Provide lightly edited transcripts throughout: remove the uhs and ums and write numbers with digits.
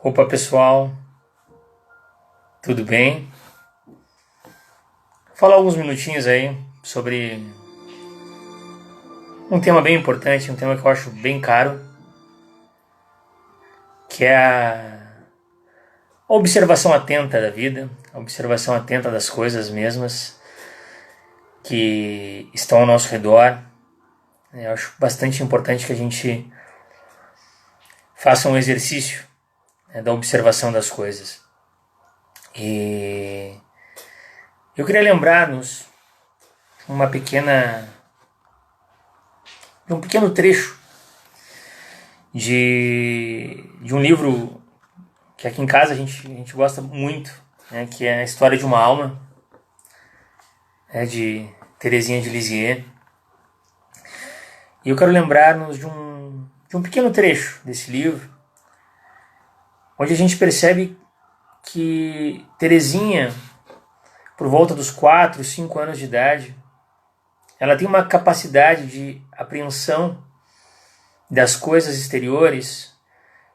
Opa pessoal, tudo bem? Vou falar alguns minutinhos aí sobre um tema bem importante, um tema que eu acho bem caro, que é a observação atenta da vida, a observação atenta das coisas mesmas que estão ao nosso redor. Eu acho bastante importante que a gente faça um exercício da observação das coisas. E eu queria lembrar-nos um pequeno trecho de um livro que aqui em casa a gente gosta muito, né, que é a História de uma Alma, de Teresinha de Lisieux. E eu quero lembrar-nos de um pequeno trecho desse livro, onde a gente percebe que Teresinha, por volta dos 4, 5 anos de idade, ela tem uma capacidade de apreensão das coisas exteriores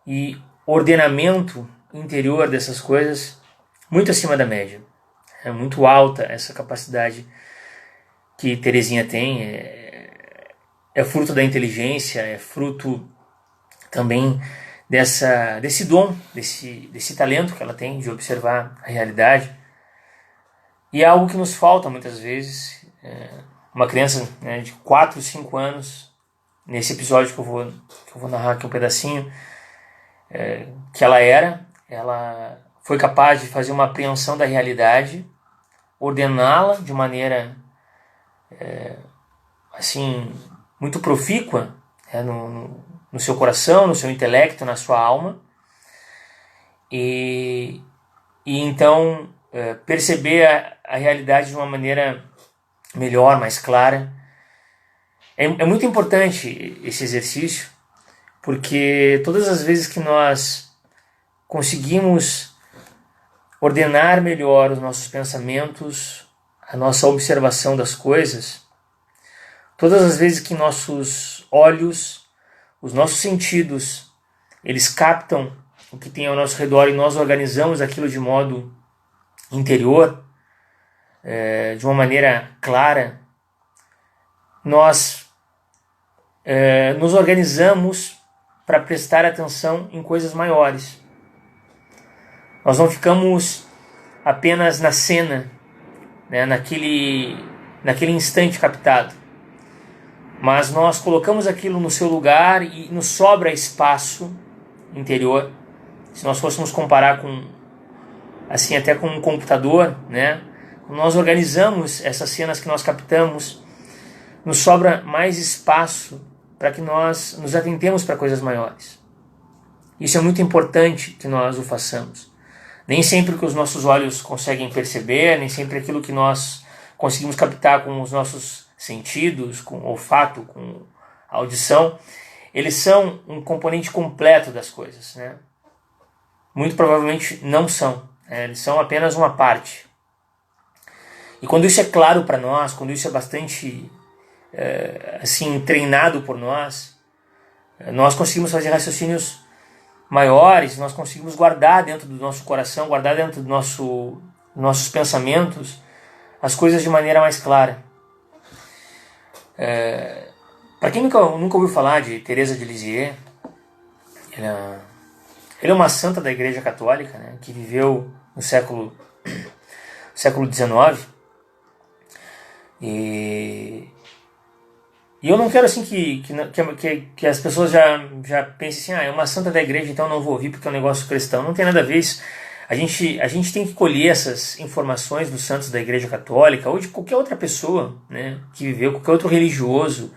e ordenamento interior dessas coisas muito acima da média. É muito alta essa capacidade que Teresinha tem. É fruto da inteligência, é fruto também desse dom, desse talento que ela tem de observar a realidade. E é algo que nos falta muitas vezes. Uma criança, né, de 4, 5 anos, nesse episódio que eu vou narrar aqui um pedacinho, que ela foi capaz de fazer uma apreensão da realidade, ordená-la de maneira assim, muito profícua, no seu coração, no seu intelecto, na sua alma, e então perceber a realidade de uma maneira melhor, mais clara. É muito importante esse exercício, porque todas as vezes que nós conseguimos ordenar melhor os nossos pensamentos, a nossa observação das coisas, todas as vezes que nossos olhos, os nossos sentidos, eles captam o que tem ao nosso redor e nós organizamos aquilo de modo interior, de uma maneira clara, nós nos organizamos para prestar atenção em coisas maiores. Nós não ficamos apenas na cena, né, naquele instante captado, mas nós colocamos aquilo no seu lugar e nos sobra espaço interior. Se nós fôssemos comparar até com um computador, né, nós organizamos essas cenas que nós captamos, nos sobra mais espaço para que nós nos atentemos para coisas maiores. Isso é muito importante que nós o façamos. Nem sempre o que os nossos olhos conseguem perceber, nem sempre aquilo que nós conseguimos captar com os nossos sentidos, com o olfato, com a audição, eles são um componente completo das coisas, né? Muito provavelmente não são, eles são apenas uma parte. E quando isso é claro para nós, quando isso é bastante assim treinado por nós, nós conseguimos fazer raciocínios maiores, nós conseguimos guardar dentro do nosso coração, guardar dentro dos nossos pensamentos as coisas de maneira mais clara. Para quem nunca ouviu falar de Teresa de Lisieux, ela é uma santa da Igreja Católica, né, que viveu no século XIX. E eu não quero assim que as pessoas já pensem assim, é uma santa da igreja, então eu não vou ouvir porque é um negócio cristão. Não tem nada a ver isso. A gente tem que colher essas informações dos santos da Igreja Católica ou de qualquer outra pessoa, né, que viveu, qualquer outro religioso,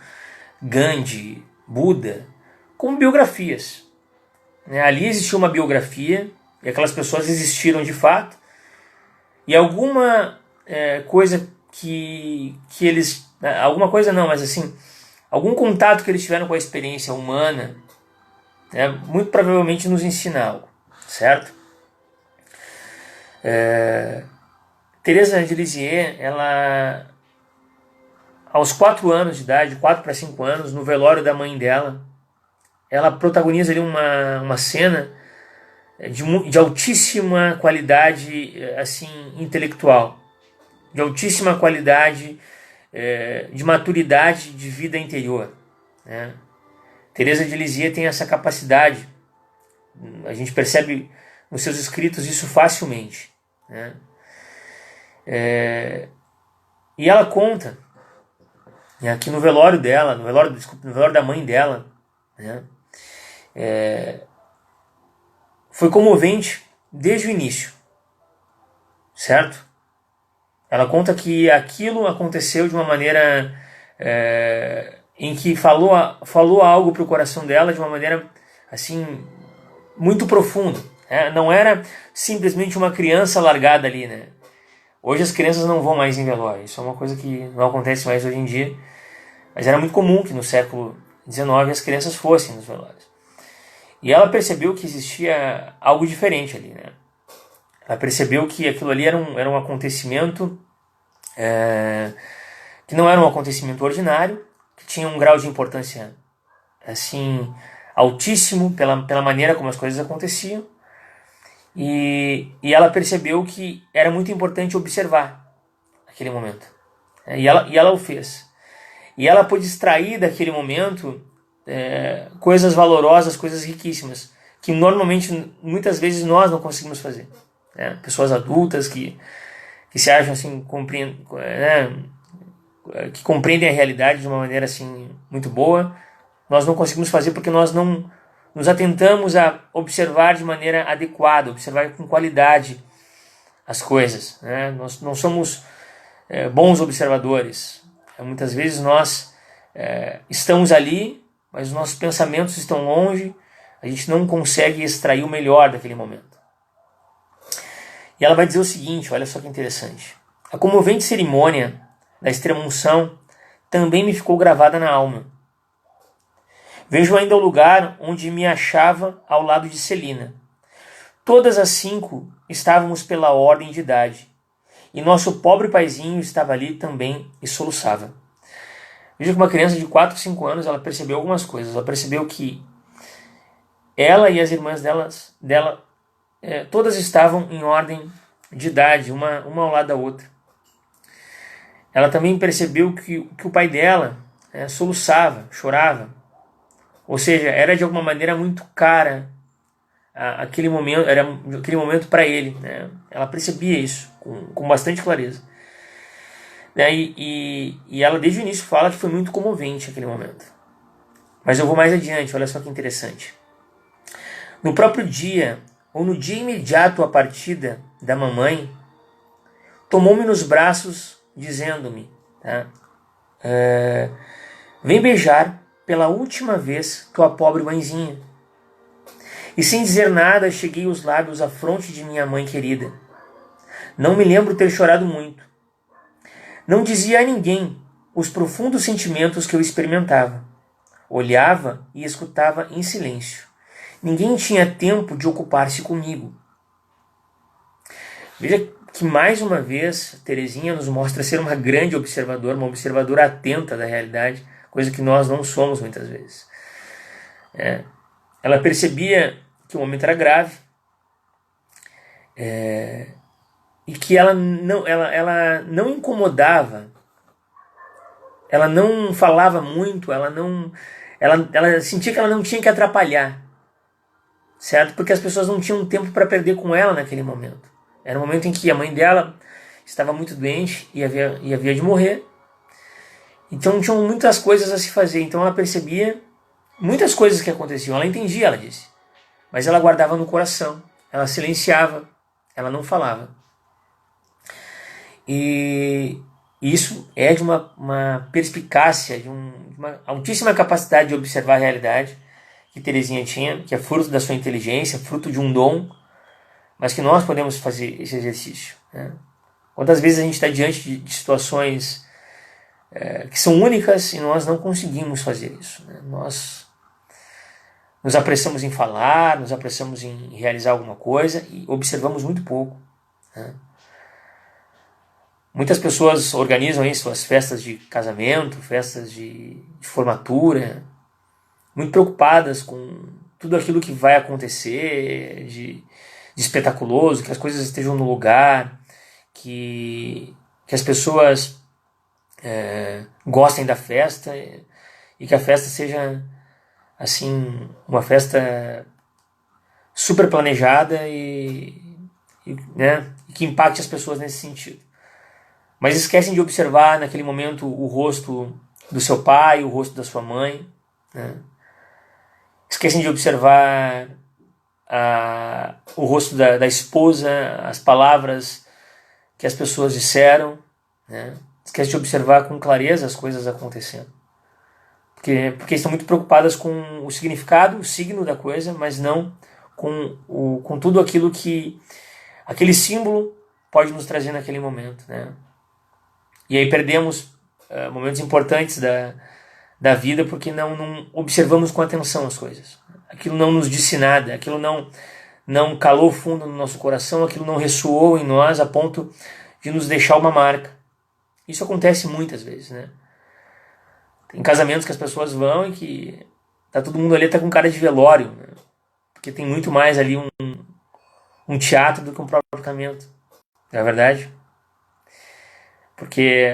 Gandhi, Buda, como biografias. Ali existiu uma biografia e aquelas pessoas existiram de fato, e alguma coisa que eles... Alguma coisa não, mas assim, algum contato que eles tiveram com a experiência humana, muito provavelmente nos ensina algo, certo? Teresa de Lisieux, ela, aos 4 anos de idade, 4 para 5 anos, no velório da mãe dela, ela protagoniza ali uma cena de altíssima qualidade assim intelectual, de altíssima qualidade de maturidade de vida interior, né? Teresa de Lisieux tem essa capacidade, a gente percebe nos seus escritos isso facilmente, né? E ela conta, né, que no velório dela, no velório da mãe dela, né, foi comovente desde o início, certo? Ela conta que aquilo aconteceu de uma maneira em que falou algo para o coração dela de uma maneira assim muito profunda. Não era simplesmente uma criança largada ali, né? Hoje as crianças não vão mais em velório, isso é uma coisa que não acontece mais hoje em dia, mas era muito comum que no século XIX as crianças fossem nos velórios. E ela percebeu que existia algo diferente ali, né? Ela percebeu que aquilo ali era um acontecimento que não era um acontecimento ordinário, que tinha um grau de importância assim altíssimo pela maneira como as coisas aconteciam. E ela percebeu que era muito importante observar aquele momento. E ela o fez. E ela pôde extrair daquele momento coisas valorosas, coisas riquíssimas, que normalmente, muitas vezes, nós não conseguimos fazer. Pessoas adultas que se acham assim, que compreendem a realidade de uma maneira assim, muito boa, nós não conseguimos fazer porque nós não nos atentamos a observar de maneira adequada, observar com qualidade as coisas, né? Nós não somos bons observadores. Muitas vezes nós estamos ali, mas os nossos pensamentos estão longe, a gente não consegue extrair o melhor daquele momento. E ela vai dizer o seguinte, olha só que interessante. A comovente cerimônia da extrema-unção também me ficou gravada na alma. Vejo ainda o lugar onde me achava ao lado de Celina. Todas as 5 estávamos pela ordem de idade, e nosso pobre paizinho estava ali também e soluçava. Veja que uma criança de 4, 5 anos, ela percebeu algumas coisas. Ela percebeu que ela e as irmãs dela todas estavam em ordem de idade, uma ao lado da outra. Ela também percebeu que o pai dela soluçava, chorava. Ou seja, era de alguma maneira muito cara aquele momento, era aquele momento para ele, né? Ela percebia isso com bastante clareza. E ela desde o início fala que foi muito comovente aquele momento. Mas eu vou mais adiante, olha só que interessante. No próprio dia, ou no dia imediato à partida da mamãe, tomou-me nos braços, dizendo-me, vem beijar pela última vez tua pobre mãezinha. E sem dizer nada, cheguei os lábios à fronte de minha mãe querida. Não me lembro ter chorado muito. Não dizia a ninguém os profundos sentimentos que eu experimentava. Olhava e escutava em silêncio. Ninguém tinha tempo de ocupar-se comigo. Veja que mais uma vez Teresinha nos mostra ser uma grande observadora, uma observadora atenta da realidade, coisa que nós não somos muitas vezes. Ela percebia que o momento era grave e que ela não incomodava, ela não falava muito, ela sentia que ela não tinha que atrapalhar, certo? Porque as pessoas não tinham tempo para perder com ela naquele momento. Era um momento em que a mãe dela estava muito doente e havia de morrer. Então tinham muitas coisas a se fazer. Então ela percebia muitas coisas que aconteciam. Ela entendia, ela disse. Mas ela guardava no coração. Ela silenciava. Ela não falava. E isso é de uma perspicácia, de uma altíssima capacidade de observar a realidade que Teresinha tinha, que é fruto da sua inteligência, fruto de um dom, mas que nós podemos fazer esse exercício, né? Quantas vezes a gente está diante de situações que são únicas e nós não conseguimos fazer isso, né? Nós nos apressamos em falar, nos apressamos em realizar alguma coisa e observamos muito pouco, né? Muitas pessoas organizam aí suas festas de casamento, festas de formatura, muito preocupadas com tudo aquilo que vai acontecer de espetaculoso, que as coisas estejam no lugar, que as pessoas gostem da festa e que a festa seja assim uma festa super planejada né, e que impacte as pessoas nesse sentido. Mas esquecem de observar naquele momento o rosto do seu pai, o rosto da sua mãe, né? Esquecem de observar o rosto da esposa, as palavras que as pessoas disseram, né? Esquecem de observar com clareza as coisas acontecendo. Porque estão muito preocupadas com o significado, o signo da coisa, mas não com tudo aquilo que aquele símbolo pode nos trazer naquele momento, né? E aí perdemos momentos importantes da vida porque não observamos com atenção as coisas. Aquilo não nos disse nada, aquilo não calou fundo no nosso coração, aquilo não ressoou em nós a ponto de nos deixar uma marca. Isso acontece muitas vezes, né? Tem casamentos que as pessoas vão e que todo mundo ali tá com cara de velório, né? Porque tem muito mais ali um teatro do que um próprio casamento. Não é verdade? Porque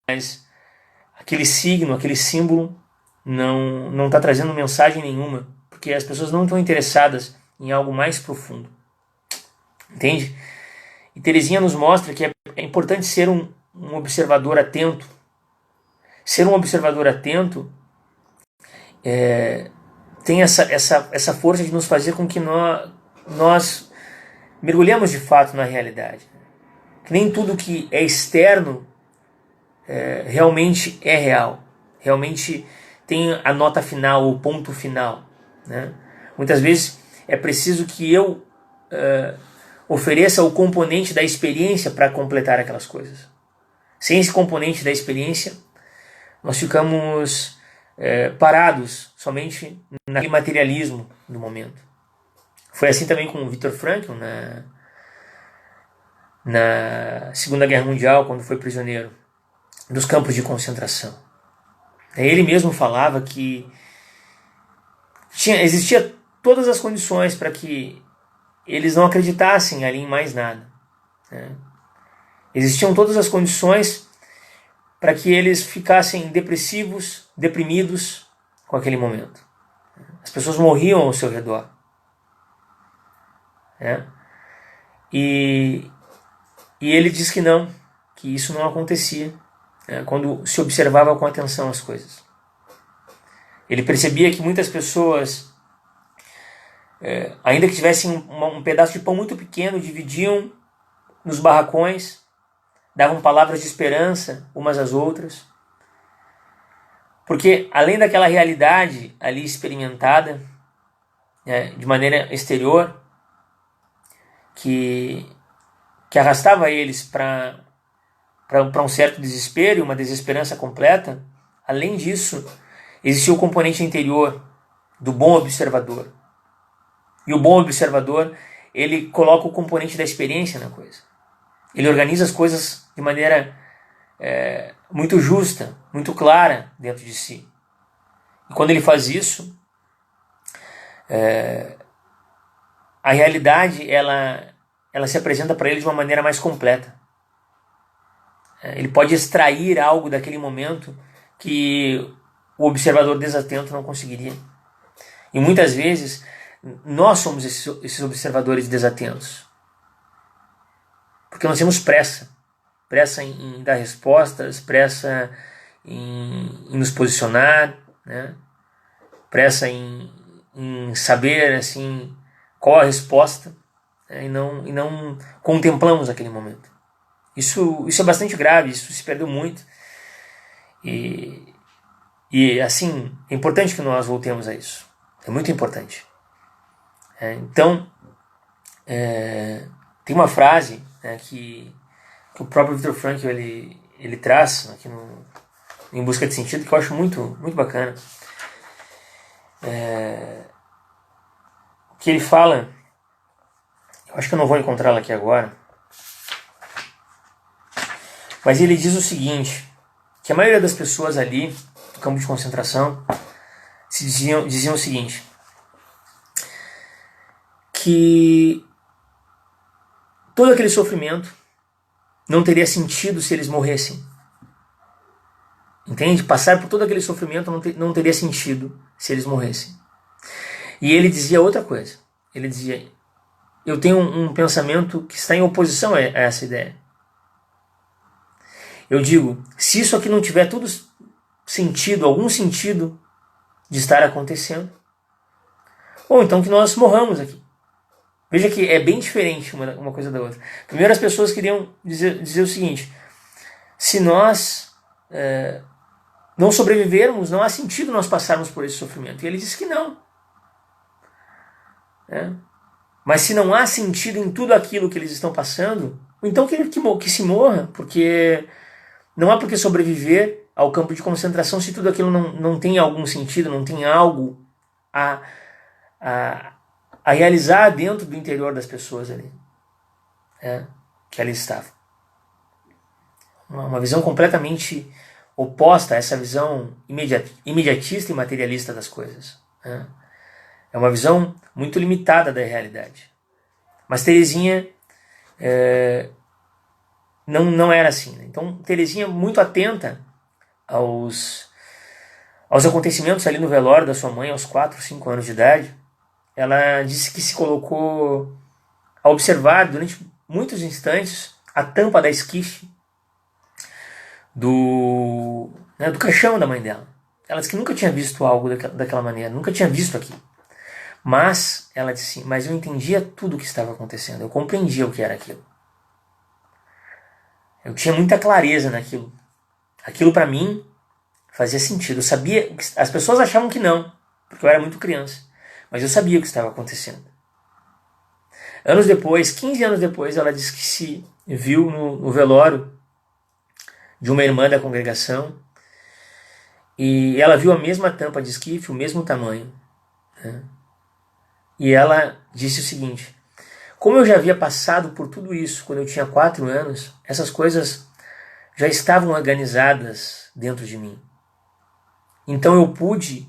mas aquele signo, aquele símbolo não está trazendo mensagem nenhuma, porque as pessoas não estão interessadas em algo mais profundo. Entende? E Teresinha nos mostra que é importante ser um observador atento. Ser um observador atento tem essa força de nos fazer com que nós mergulhemos de fato na realidade. Que nem tudo que é externo realmente é real. Realmente tem a nota final, o ponto final, né? Muitas vezes é preciso que eu ofereça o componente da experiência para completar aquelas coisas. Sem esse componente da experiência, nós ficamos parados somente naquele materialismo do momento. Foi assim também com o Viktor Frankl na Segunda Guerra Mundial, quando foi prisioneiro dos campos de concentração. Ele mesmo falava que existia todas as condições para que eles não acreditassem ali em mais nada, né? Existiam todas as condições para que eles ficassem depressivos, deprimidos com aquele momento. As pessoas morriam ao seu redor, né? E ele diz que não, que isso não acontecia, né, quando se observava com atenção as coisas. Ele percebia que muitas pessoas, ainda que tivessem um pedaço de pão muito pequeno, dividiam nos barracões, davam palavras de esperança umas às outras. Porque além daquela realidade ali experimentada, de maneira exterior, que arrastava eles para um certo desespero e uma desesperança completa, além disso, existia o componente interior do bom observador. E o bom observador, ele coloca o componente da experiência na coisa. Ele organiza as coisas de maneira muito justa, muito clara dentro de si. E quando ele faz isso, a realidade ela se apresenta para ele de uma maneira mais completa. Ele pode extrair algo daquele momento que o observador desatento não conseguiria. E muitas vezes nós somos esses observadores desatentos. Porque nós temos pressa. Pressa em dar respostas, pressa em nos posicionar, né? Pressa em saber assim, qual a resposta, né? E não contemplamos aquele momento. Isso é bastante grave, isso se perdeu muito. E assim, é importante que nós voltemos a isso. É muito importante. Então, tem uma frase, né, que o próprio Viktor Frankl ele traz aqui em Busca de Sentido, que eu acho muito, muito bacana. Que ele fala, eu acho que eu não vou encontrá-la aqui agora, mas ele diz o seguinte, que a maioria das pessoas ali no campo de concentração diziam o seguinte, que todo aquele sofrimento não teria sentido se eles morressem. Entende? Passar por todo aquele sofrimento não teria sentido se eles morressem. E ele dizia outra coisa. Ele dizia, eu tenho um pensamento que está em oposição a essa ideia. Eu digo, se isso aqui não tiver todo sentido, algum sentido de estar acontecendo, ou então que nós morramos aqui. Veja que é bem diferente uma coisa da outra. Primeiro as pessoas queriam dizer o seguinte, se nós não sobrevivermos, não há sentido nós passarmos por esse sofrimento. E ele disse que não. Mas se não há sentido em tudo aquilo que eles estão passando, então que se morra, porque não há por que sobreviver ao campo de concentração se tudo aquilo não tem algum sentido, não tem algo a realizar dentro do interior das pessoas ali, que ali estavam. Uma visão completamente oposta a essa visão imediatista e materialista das coisas. É uma visão muito limitada da realidade. Mas Teresinha não era assim. Então Teresinha, muito atenta aos acontecimentos ali no velório da sua mãe, aos 4, 5 anos de idade, ela disse que se colocou a observar durante muitos instantes a tampa da esquife do caixão da mãe dela. Ela disse que nunca tinha visto algo daquela maneira, nunca tinha visto aquilo. Mas, ela disse, mas eu entendia tudo o que estava acontecendo, eu compreendia o que era aquilo. Eu tinha muita clareza naquilo. Aquilo para mim fazia sentido. Eu sabia, as pessoas achavam que não, porque eu era muito criança, mas eu sabia o que estava acontecendo. Anos depois, 15 anos depois, ela disse que se viu no velório de uma irmã da congregação e ela viu a mesma tampa de esquife, o mesmo tamanho. E ela disse o seguinte, como eu já havia passado por tudo isso quando eu tinha 4 anos, essas coisas já estavam organizadas dentro de mim. Então eu pude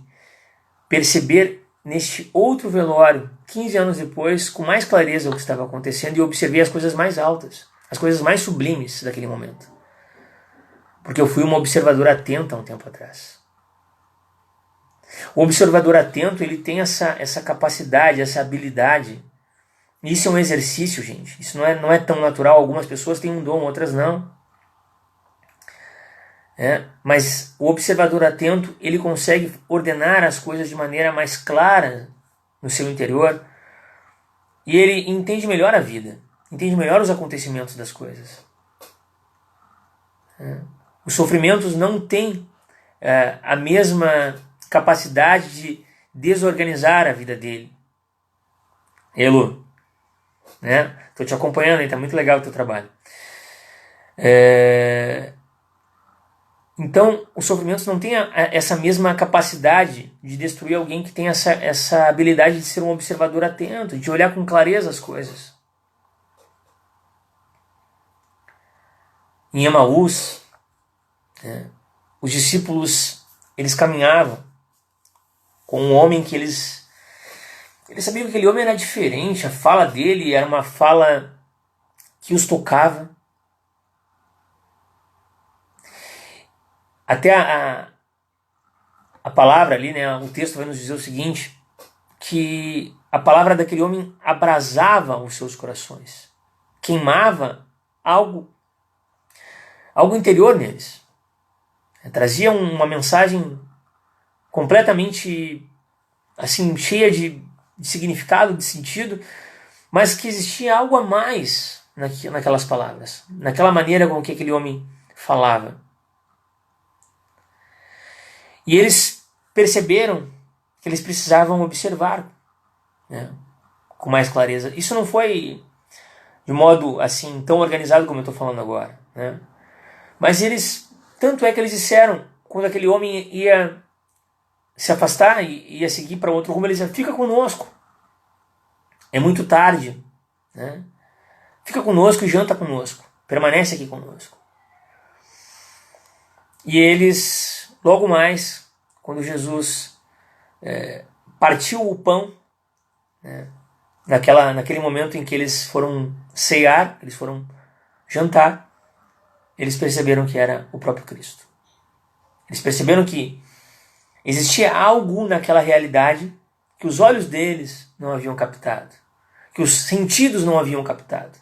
perceber neste outro velório, 15 anos depois, com mais clareza o que estava acontecendo e observei as coisas mais altas, as coisas mais sublimes daquele momento. Porque eu fui uma observadora atenta há um tempo atrás. O observador atento, ele tem essa capacidade, essa habilidade. Isso é um exercício, gente. Isso não é tão natural. Algumas pessoas têm um dom, outras não. Mas o observador atento, ele consegue ordenar as coisas de maneira mais clara no seu interior. E ele entende melhor a vida. Entende melhor os acontecimentos das coisas. Os sofrimentos não têm a mesma capacidade de desorganizar a vida dele. Elo, Estou te acompanhando aí, tá muito legal o teu trabalho. Então, os sofrimentos não têm essa mesma capacidade de destruir alguém que tem essa habilidade de ser um observador atento, de olhar com clareza as coisas. Em Emaús, os discípulos, eles caminhavam com um homem que eles sabiam que aquele homem era diferente, a fala dele era uma fala que os tocava. Até a palavra ali, o texto vai nos dizer o seguinte, que a palavra daquele homem abrasava os seus corações, queimava algo interior neles. Trazia uma mensagem completamente assim, cheia de significado, de sentido, mas que existia algo a mais naquelas palavras, naquela maneira com que aquele homem falava. E eles perceberam que eles precisavam observar com mais clareza. Isso não foi de modo assim tão organizado como eu estou falando agora. Mas tanto é que eles disseram, quando aquele homem ia se afastar e ia seguir para outro rumo, eles diziam, fica conosco. É muito tarde. Fica conosco e janta conosco. Permanece aqui conosco. E eles, logo mais, quando Jesus partiu o pão, né, naquele momento em que eles foram cear, eles foram jantar, eles perceberam que era o próprio Cristo. Eles perceberam que existia algo naquela realidade que os olhos deles não haviam captado, que os sentidos não haviam captado.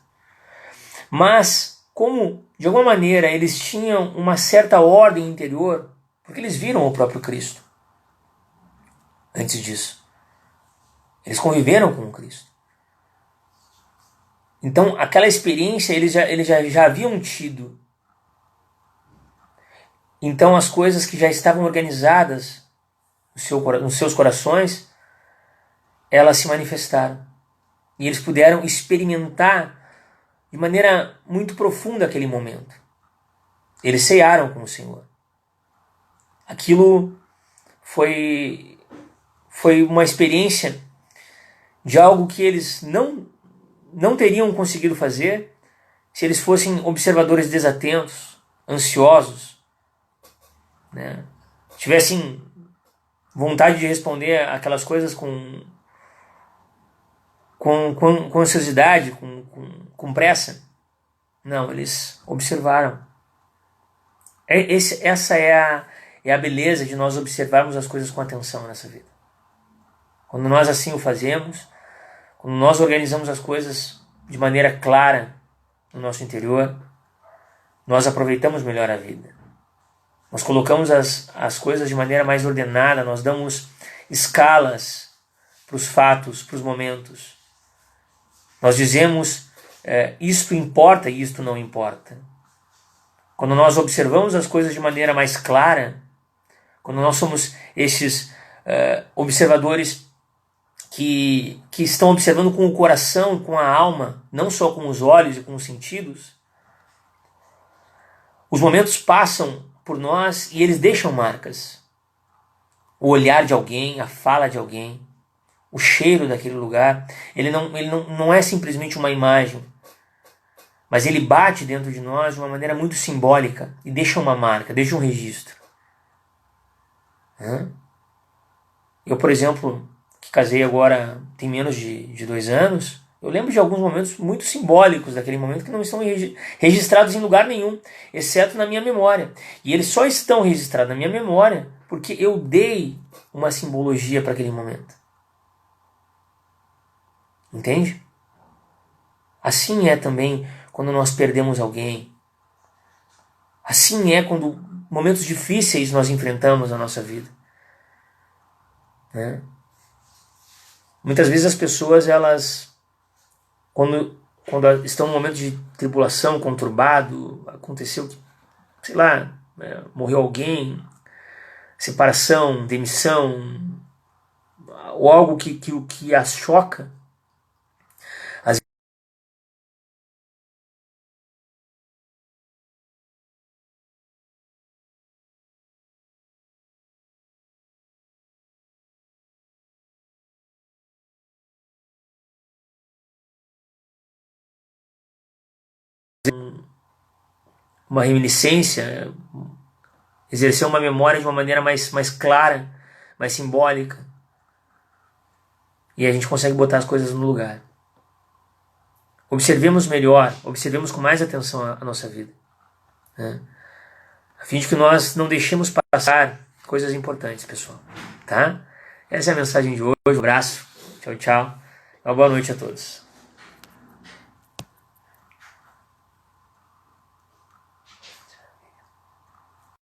Mas, como de alguma maneira eles tinham uma certa ordem interior, porque eles viram o próprio Cristo antes disso. Eles conviveram com o Cristo. Então, aquela experiência eles já haviam tido. Então, as coisas que já estavam organizadas nos seus corações, elas se manifestaram. E eles puderam experimentar de maneira muito profunda aquele momento. Eles cearam com o Senhor. Aquilo foi uma experiência de algo que eles não teriam conseguido fazer se eles fossem observadores desatentos, ansiosos, né? Tivessem vontade de responder aquelas coisas com ansiosidade, com pressa. Não, eles observaram. Essa é a beleza de nós observarmos as coisas com atenção nessa vida. Quando nós assim o fazemos, quando nós organizamos as coisas de maneira clara no nosso interior, nós aproveitamos melhor a vida. Nós colocamos as coisas de maneira mais ordenada, nós damos escalas para os fatos, para os momentos. Nós dizemos, isto importa e isto não importa. Quando nós observamos as coisas de maneira mais clara, quando nós somos esses observadores que estão observando com o coração, com a alma, não só com os olhos e com os sentidos, os momentos passam por nós e eles deixam marcas. O olhar de alguém, a fala de alguém, o cheiro daquele lugar, ele não é simplesmente uma imagem, mas ele bate dentro de nós de uma maneira muito simbólica e deixa uma marca, deixa um registro. Eu, por exemplo, que casei agora tem menos de 2 anos, eu lembro de alguns momentos muito simbólicos daquele momento que não estão registrados em lugar nenhum, exceto na minha memória. E eles só estão registrados na minha memória porque eu dei uma simbologia para aquele momento. Entende? Assim é também quando nós perdemos alguém. Assim é quando momentos difíceis nós enfrentamos na nossa vida. Né? Muitas vezes as pessoas, elas, quando estão num momento de tribulação, conturbado, aconteceu, sei lá, morreu alguém, separação, demissão, ou algo que as choca, às vezes uma reminiscência, exercer uma memória de uma maneira mais clara, mais simbólica, e a gente consegue botar as coisas no lugar. Observemos melhor, observemos com mais atenção a nossa vida, né? A fim de que nós não deixemos passar coisas importantes, pessoal. Tá? Essa é a mensagem de hoje. Um abraço. Tchau, tchau. Uma boa noite a todos.